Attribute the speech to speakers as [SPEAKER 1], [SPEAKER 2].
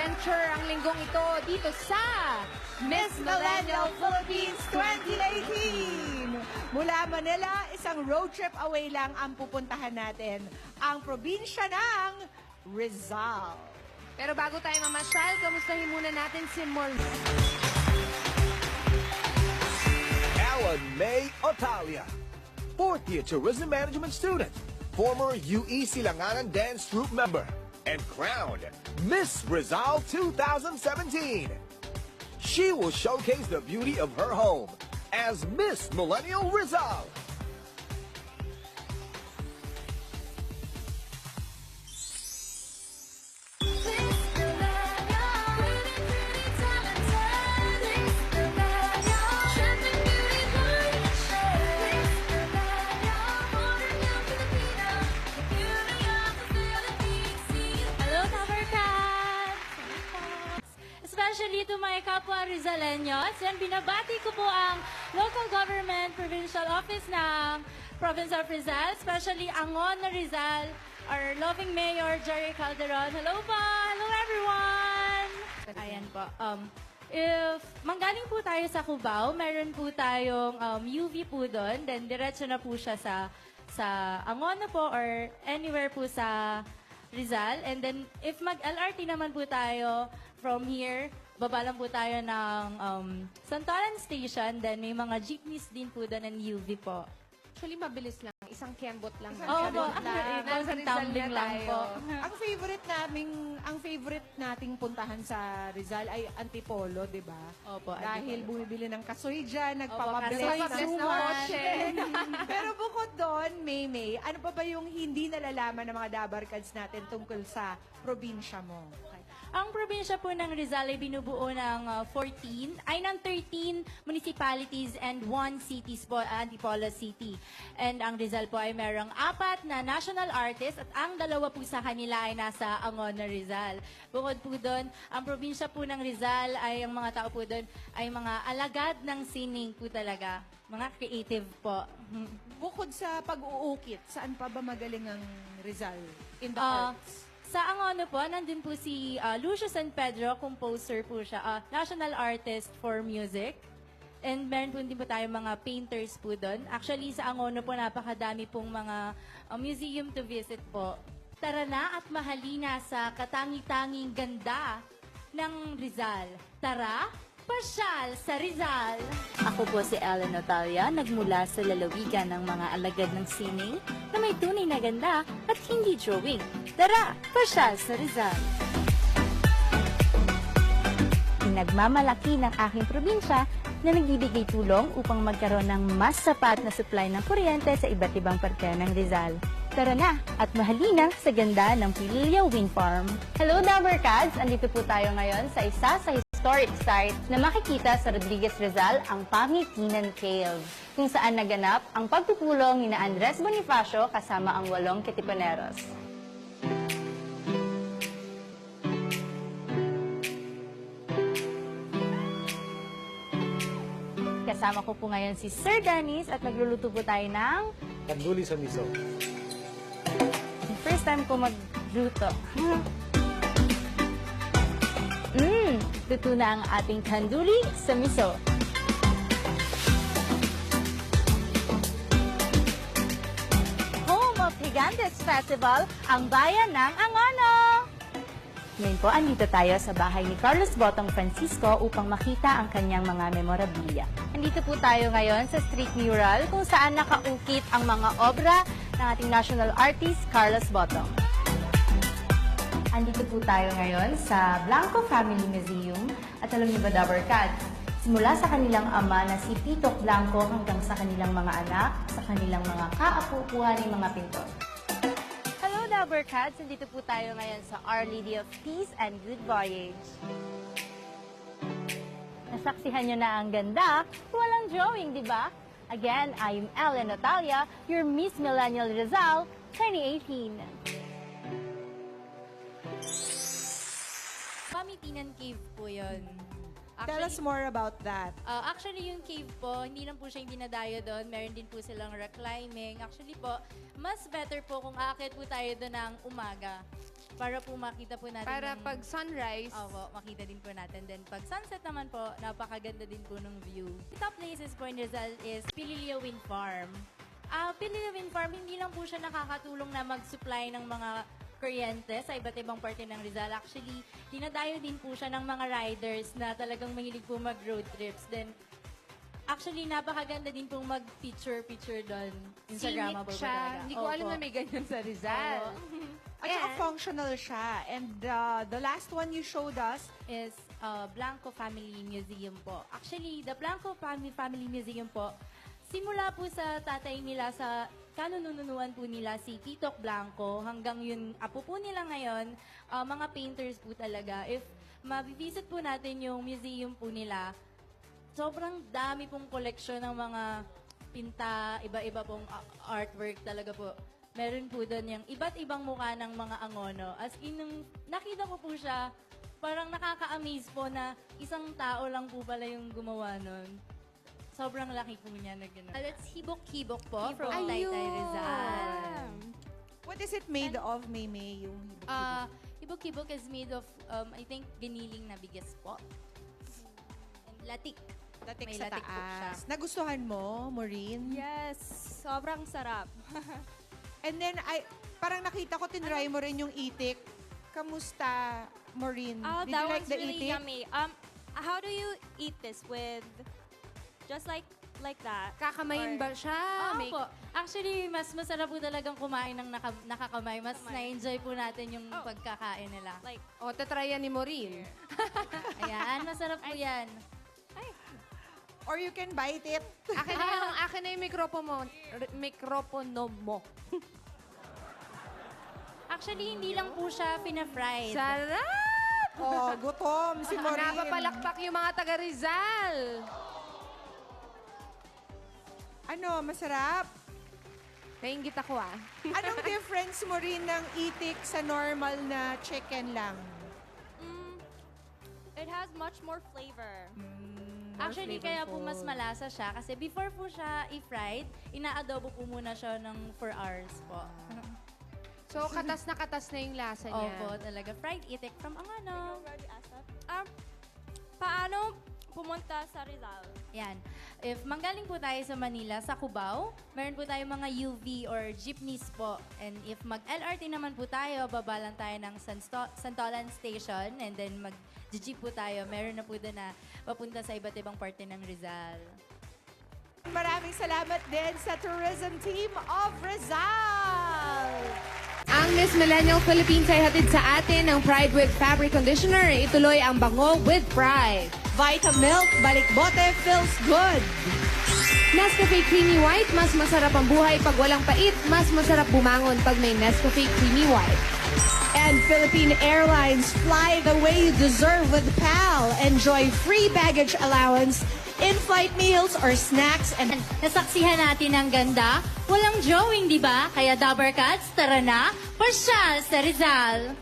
[SPEAKER 1] adventure ang linggong ito dito sa
[SPEAKER 2] Miss Millennial Philippines 2018! Mula Manila, isang road trip away lang ang pupuntahan natin. Ang probinsya ng Rizal.
[SPEAKER 1] Pero bago tayo mamasyal, kamustahin muna natin si
[SPEAKER 3] Alan May Otalia, fourth-year tourism management student, former UE Silanganan Dance Troupe member, and crowned Miss Rizal 2017. She will showcase the beauty of her home as Miss Millennial Rizal.
[SPEAKER 4] Especially to my kapwa Rizaleños. Yan, binabati ko po ang local government provincial office ng Province of Rizal, especially Angon na Rizal, our loving Mayor Jerry Calderon. Hello po! Hello everyone! Ayan po. If manggaling po tayo sa Cubao, meron po tayong UV po doon, then diretso na po siya sa Angon na po or anywhere po sa Rizal. And then, if mag-LRT naman po tayo from here, baba lang po tayo ng Santolan Station. Then, may mga jeepneys din po doon ng UV po.
[SPEAKER 1] Actually, mabilis lang. Isang kembot lang.
[SPEAKER 4] Oo po.
[SPEAKER 1] Nasa Rizal
[SPEAKER 4] Tumbling
[SPEAKER 1] na
[SPEAKER 4] lang po.
[SPEAKER 1] tayo.
[SPEAKER 2] Ang favorite nating puntahan sa Rizal ay Antipolo, di ba?
[SPEAKER 4] Opo,
[SPEAKER 2] Dahil
[SPEAKER 4] Antipolo.
[SPEAKER 2] bumibili ng kasoy dyan,
[SPEAKER 4] kasi
[SPEAKER 2] nagpapabless
[SPEAKER 1] so
[SPEAKER 2] so
[SPEAKER 1] much.
[SPEAKER 2] much. Pero bukod doon, May, ano pa ba yung hindi nalalaman ng mga Dabarkads natin tungkol sa probinsya mo?
[SPEAKER 4] Ang probinsya po ng Rizal ay binubuo ng 13 municipalities and 1 cities po, Antipolo City. And ang Rizal po ay merong 4 na national artists at ang 2 po sa kanila ay nasa Angon na Rizal. Bukod po doon, ang probinsya po ng Rizal ay ang mga tao po doon ay mga alagad ng sining po talaga. Mga creative po.
[SPEAKER 2] Bukod sa pag-uukit, saan pa ba magaling ang Rizal in the
[SPEAKER 4] Ah,
[SPEAKER 2] arts?
[SPEAKER 4] Sa Angono po, nandun po si Lucio San Pedro, composer po siya, national artist for music. And meron po din po tayo mga painters po doon. Actually, sa Angono po, napakadami pong mga museum to visit po. Tara na at mahalina sa katangi-tanging ganda ng Rizal. Tara, pasyal sa Rizal!
[SPEAKER 5] Ako po si Ellen Natalia, nagmula sa lalawigan ng mga alagad ng sining na may tunay na ganda at hindi drawing. Tara, pasyal sa Rizal! Pinagmamalaki ng aking probinsya na nagbibigay tulong upang magkaroon ng mas sapat na supply ng kuryente sa iba't ibang parte ng Rizal. Tara na at mahalina sa ganda ng Pililya Wind Farm. Hello, Dabarkads! Andito po tayo ngayon sa isa sa historic site na makikita sa Rodriguez Rizal, ang Pangitinan Cave, kung saan naganap ang pagpupulong ni Andres Bonifacio kasama ang 8 Katipuneros. Kasama ko po ngayon si Sir Dennis at magluluto po tayo ng
[SPEAKER 6] Kanduli sa miso.
[SPEAKER 5] first time ko magluto. Luto na ang ating kanduli sa miso. Home of Gigantes Festival, ang bayan ng Angono! Ngayon po, andito tayo sa bahay ni Carlos Botong Francisco upang makita ang kanyang mga memorabilia. Andito po tayo ngayon sa street mural kung saan nakaukit ang mga obra ng ating national artist, Carlos Botong. Andito po tayo ngayon sa Blanco Family Museum at alam niyo ba, Dabarkads, simula sa kanilang ama na si Titok Blanco hanggang sa kanilang mga anak, sa kanilang mga kaapu-upuan ng mga pintor. Hello, Dabarkads! Nandito po tayo ngayon sa Our Lady of Peace and Good Voyage. Nasaksihan nyo na ang ganda, walang drawing, di ba? Again, I'm Ellen Natalia, your Miss Millennial Rizal 2018.
[SPEAKER 4] Pamitinan Cave po yun.
[SPEAKER 2] Tell us more about that.
[SPEAKER 4] Actually, yung cave po, hindi lang po siya yung dinadayo doon. Meron din po silang rock climbing. Actually po, mas better po kung aakyat po tayo doon ng umaga. para po makita po natin.
[SPEAKER 1] Para
[SPEAKER 4] yung-
[SPEAKER 1] pag sunrise,
[SPEAKER 4] Opo, makita din po natin. Then pag sunset naman po, napakaganda din po ng view. Top places po in Rizal is Pililio Wind Farm. Pililio Wind Farm, hindi lang po siya nakakatulong na mag-supply ng mga kuryente sa iba't ibang parte ng Rizal. Actually, dinadayo din po siya ng mga riders na talagang mahilig po mag-road trips. Then, actually, napakaganda din pong mag-picture doon. Instagrammable po
[SPEAKER 1] siya.
[SPEAKER 4] talaga.
[SPEAKER 1] Hindi ko alam
[SPEAKER 4] Opo.
[SPEAKER 1] na may ganyan sa Rizal.
[SPEAKER 2] At saka functional siya. And the last one you showed us,
[SPEAKER 4] Is Blanco Family Museum po. Actually, the Blanco Family Museum po, simula po sa tatay nila, sa kanununuan po nila si Titok Blanco, hanggang yun, apo po nila ngayon, mga painters po talaga. If mabivisit po natin yung museum po nila, sobrang dami pong koleksyon ng mga pinta, iba-iba pong artwork talaga po. Meron po doon yung iba't ibang mukha ng mga Angono. As in, nung nakita ko po siya, parang nakaka-amaze po na isang tao lang po pala yung gumawa nun. Sobrang laki po niya na gano'n.
[SPEAKER 6] That's hibok-hibok po from
[SPEAKER 1] Ayun.
[SPEAKER 6] Taytay Rizal.
[SPEAKER 2] what is it made of, Maymay? Yung
[SPEAKER 4] Hibok-hibok is made of, I think, giniling na bigas po. And latik.
[SPEAKER 2] latik
[SPEAKER 4] may
[SPEAKER 2] sa
[SPEAKER 4] latik po siya.
[SPEAKER 2] taas. Nagustuhan mo, Maureen?
[SPEAKER 6] Yes, sobrang sarap.
[SPEAKER 2] And then, parang nakita ko, tinry mo rin yung itik. Kamusta, Maureen? Did
[SPEAKER 6] That
[SPEAKER 2] you like
[SPEAKER 6] one's
[SPEAKER 2] the
[SPEAKER 6] really
[SPEAKER 2] itik?
[SPEAKER 6] yummy. How do you eat this with, just like that?
[SPEAKER 1] Kakamayin ba siya?
[SPEAKER 4] Oo
[SPEAKER 1] May-
[SPEAKER 4] po. Actually, mas masarap po talagang kumain ng nakakamay. Mas na-enjoy po natin yung pagkakain nila.
[SPEAKER 6] Like,
[SPEAKER 1] O, tatry yan ni Maureen.
[SPEAKER 4] Ayan, masarap po yan.
[SPEAKER 2] Or you can bite it.
[SPEAKER 1] Akin na yung mikropono mo.
[SPEAKER 4] Actually, hindi lang po siya pina-fried.
[SPEAKER 1] Sarap!
[SPEAKER 2] Oh, gutom si Maureen.
[SPEAKER 1] Napapalakpak yung mga taga Rizal.
[SPEAKER 2] Ano, masarap?
[SPEAKER 1] Nainggit ako ah.
[SPEAKER 2] Anong difference, Maureen, ng itik sa normal na chicken lang?
[SPEAKER 6] it has much more flavor.
[SPEAKER 4] Actually, kaya po mas malasa siya. Kasi before po siya i-fried, ina-adobo po muna siya ng 4 hours po.
[SPEAKER 1] So, katas na yung lasa niya.
[SPEAKER 4] Opo, talaga. Fried itik from Angono.
[SPEAKER 6] Paano pumunta sa Rizal?
[SPEAKER 4] Yan. If manggaling po tayo sa Manila, sa Cubao, meron po tayo mga UV or jeepneys po. And if mag-LRT naman po tayo, baba lang tayo ng Santolan Station and then mag-jeep po tayo. Meron na po doon na papunta sa iba't ibang parte ng Rizal.
[SPEAKER 2] Maraming salamat din sa tourism team of Rizal!
[SPEAKER 1] Ang Miss Millennial Philippines ay hatid sa atin ng Pride with Fabric Conditioner. Ituloy ang bango with Pride.
[SPEAKER 2] Vitamilk, balik bote, feels good.
[SPEAKER 1] Nescafe Creamy White, mas masarap ang buhay pag walang pait. Mas masarap bumangon pag may Nescafe Creamy White.
[SPEAKER 2] And Philippine Airlines, fly the way you deserve with PAL. Enjoy free baggage allowance, in-flight meals or snacks, and
[SPEAKER 4] Nasaksihan natin ang ganda. Walang drawing, di ba? Kaya Dabber Cats, tara na, pasyal sa Rizal!